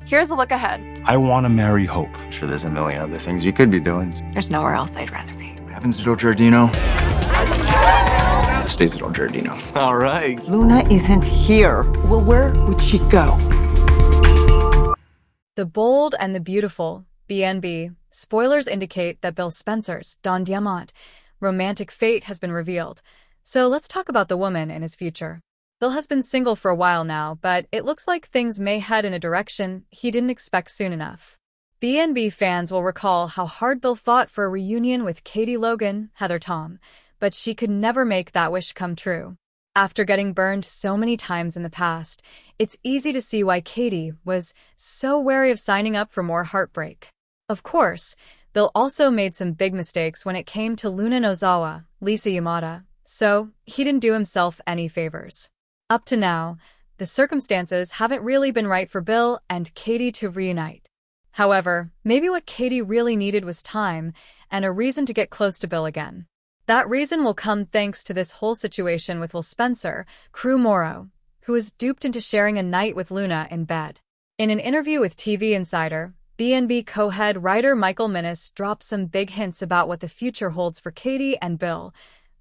Here's a look ahead. I want to marry Hope. I'm sure there's a million other things you could be doing. There's nowhere else I'd rather be. What happens to Joe Giardino? Stays at old Giardino. All right. Luna isn't here. Well, where would she go? The Bold and the Beautiful, BNB. Spoilers indicate that Bill Spencer's, Don Diamant, romantic fate has been revealed. So let's talk about the woman in his future. Bill has been single for a while now, but it looks like things may head in a direction he didn't expect soon enough. BNB fans will recall how hard Bill fought for a reunion with Katie Logan, Heather Tom, but she could never make that wish come true. After getting burned so many times in the past, it's easy to see why Katie was so wary of signing up for more heartbreak. Of course, Bill also made some big mistakes when it came to Luna Nozawa, Lisa Yamada, so he didn't do himself any favors. Up to now, the circumstances haven't really been right for Bill and Katie to reunite. However, maybe what Katie really needed was time and a reason to get close to Bill again. That reason will come thanks to this whole situation with Will Spencer, Crew Morrow, who was duped into sharing a night with Luna in bed. In an interview with TV Insider, BNB co-head writer Michael Minnis dropped some big hints about what the future holds for Katie and Bill,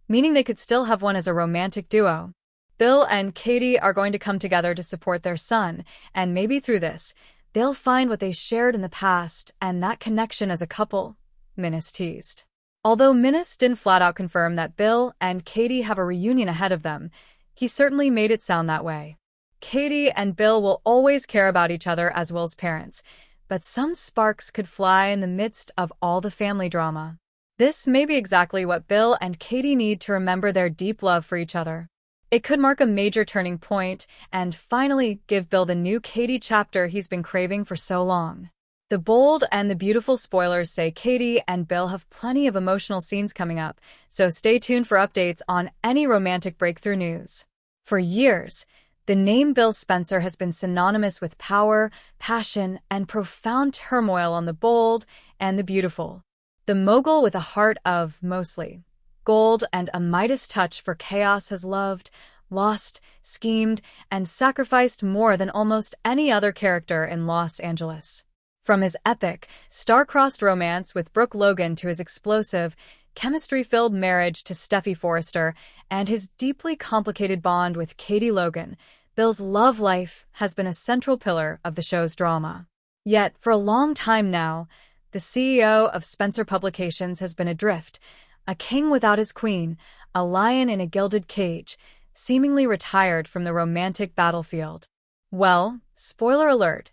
meaning they could still have one as a romantic duo. Bill and Katie are going to come together to support their son, and maybe through this, they'll find what they shared in the past and that connection as a couple, Minnis teased. Although Minnis didn't flat-out confirm that Bill and Katie have a reunion ahead of them, he certainly made it sound that way. Katie and Bill will always care about each other as Will's parents, but some sparks could fly in the midst of all the family drama. This may be exactly what Bill and Katie need to remember their deep love for each other. It could mark a major turning point and finally give Bill the new Katie chapter he's been craving for so long. The Bold and the Beautiful spoilers say Katie and Bill have plenty of emotional scenes coming up, so stay tuned for updates on any romantic breakthrough news. For years, the name Bill Spencer has been synonymous with power, passion, and profound turmoil on The Bold and the Beautiful. The mogul with a heart of, mostly, gold and a Midas touch for chaos has loved, lost, schemed, and sacrificed more than almost any other character in Los Angeles. From his epic, star-crossed romance with Brooke Logan to his explosive, chemistry-filled marriage to Steffi Forrester and his deeply complicated bond with Katie Logan, Bill's love life has been a central pillar of the show's drama. Yet, for a long time now, the CEO of Spencer Publications has been adrift, a king without his queen, a lion in a gilded cage, seemingly retired from the romantic battlefield. Well, spoiler alert,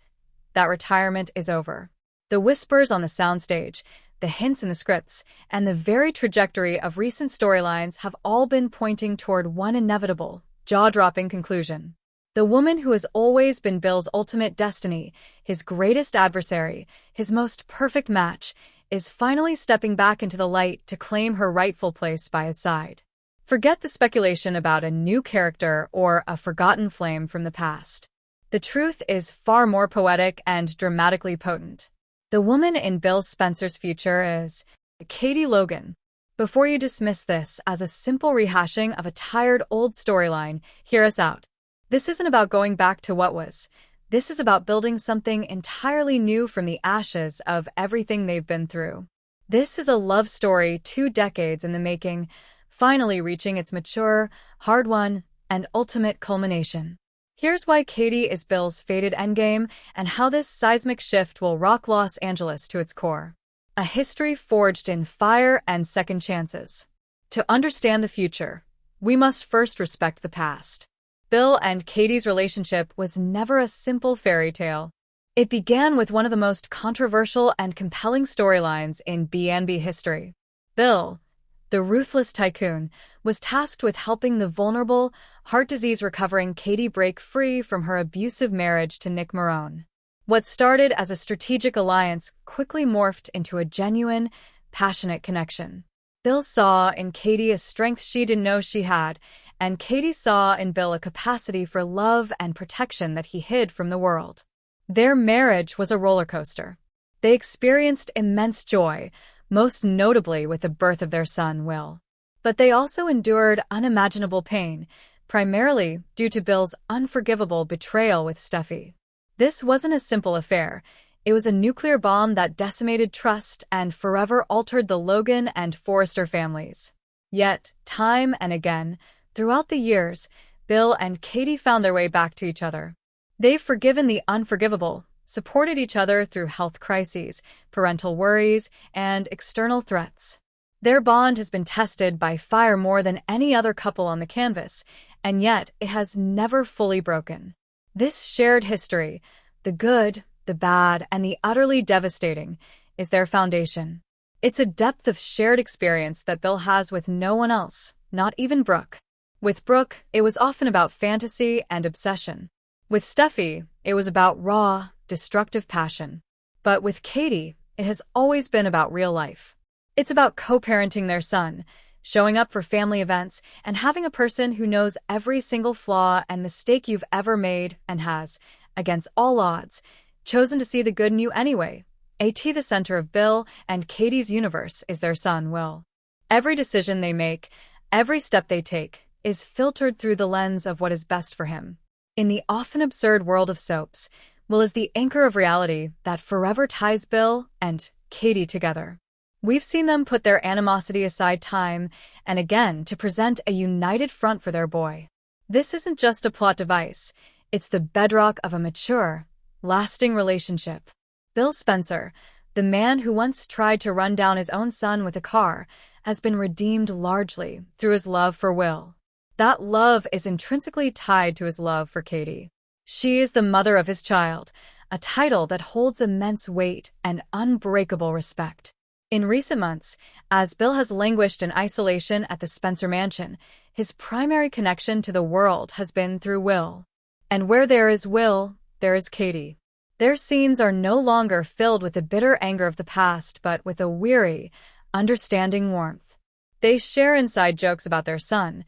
that retirement is over. The whispers on the soundstage, the hints in the scripts, and the very trajectory of recent storylines have all been pointing toward one inevitable, jaw-dropping conclusion. The woman who has always been Bill's ultimate destiny, his greatest adversary, his most perfect match, is finally stepping back into the light to claim her rightful place by his side. Forget the speculation about a new character or a forgotten flame from the past. The truth is far more poetic and dramatically potent. The woman in Bill Spencer's future is Katie Logan. Before you dismiss this as a simple rehashing of a tired old storyline, hear us out. This isn't about going back to what was. This is about building something entirely new from the ashes of everything they've been through. This is a love story 2 decades in the making, finally reaching its mature, hard-won, and ultimate culmination. Here's why Katie is Bill's fated endgame and how this seismic shift will rock Los Angeles to its core. A history forged in fire and second chances. To understand the future, we must first respect the past. Bill and Katie's relationship was never a simple fairy tale. It began with one of the most controversial and compelling storylines in BNB history. Bill, the ruthless tycoon, was tasked with helping the vulnerable, heart disease-recovering Katie break free from her abusive marriage to Nick Marone. What started as a strategic alliance quickly morphed into a genuine, passionate connection. Bill saw in Katie a strength she didn't know she had, and Katie saw in Bill a capacity for love and protection that he hid from the world. Their marriage was a roller coaster. They experienced immense joy, most notably with the birth of their son, Will. But they also endured unimaginable pain, primarily due to Bill's unforgivable betrayal with Steffi. This wasn't a simple affair. It was a nuclear bomb that decimated trust and forever altered the Logan and Forrester families. Yet, time and again, throughout the years, Bill and Katie found their way back to each other. They've forgiven the unforgivable, supported each other through health crises, parental worries, and external threats. Their bond has been tested by fire more than any other couple on the canvas, and yet it has never fully broken. This shared history, the good, the bad, and the utterly devastating, is their foundation. It's a depth of shared experience that Bill has with no one else, not even Brooke. With Brooke, it was often about fantasy and obsession. With Steffi, it was about raw, destructive passion. But with Katie, it has always been about real life. It's about co-parenting their son, showing up for family events, and having a person who knows every single flaw and mistake you've ever made and has, against all odds, chosen to see the good in you anyway. The center of Bill and Katie's universe is their son, Will. Every decision they make, every step they take, is filtered through the lens of what is best for him. In the often absurd world of soaps, Will is the anchor of reality that forever ties Bill and Katie together. We've seen them put their animosity aside time and again to present a united front for their boy. This isn't just a plot device, it's the bedrock of a mature, lasting relationship. Bill Spencer, the man who once tried to run down his own son with a car, has been redeemed largely through his love for Will. That love is intrinsically tied to his love for Katie. She is the mother of his child, a title that holds immense weight and unbreakable respect. In recent months, as Bill has languished in isolation at the Spencer mansion, his primary connection to the world has been through Will. And where there is Will, there is Katie. Their scenes are no longer filled with the bitter anger of the past, but with a weary, understanding warmth. They share inside jokes about their son,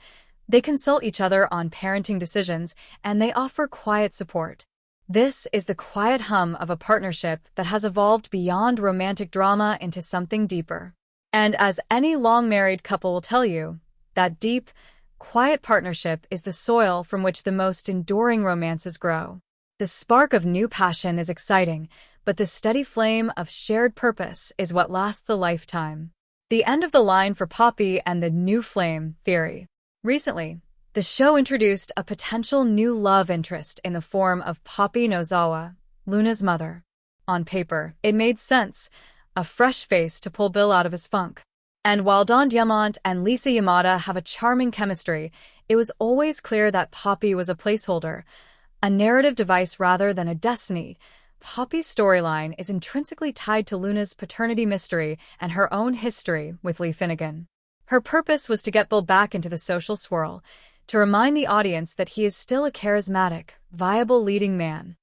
they consult each other on parenting decisions, and they offer quiet support. This is the quiet hum of a partnership that has evolved beyond romantic drama into something deeper. And as any long-married couple will tell you, that deep, quiet partnership is the soil from which the most enduring romances grow. The spark of new passion is exciting, but the steady flame of shared purpose is what lasts a lifetime. The end of the line for Poppy and the new flame theory. Recently, the show introduced a potential new love interest in the form of Poppy Nozawa, Luna's mother. On paper, it made sense, a fresh face to pull Bill out of his funk. And while Don Diamant and Lisa Yamada have a charming chemistry, it was always clear that Poppy was a placeholder, a narrative device rather than a destiny. Poppy's storyline is intrinsically tied to Luna's paternity mystery and her own history with Lee Finnegan. Her purpose was to get Bill back into the social swirl, to remind the audience that he is still a charismatic, viable leading man.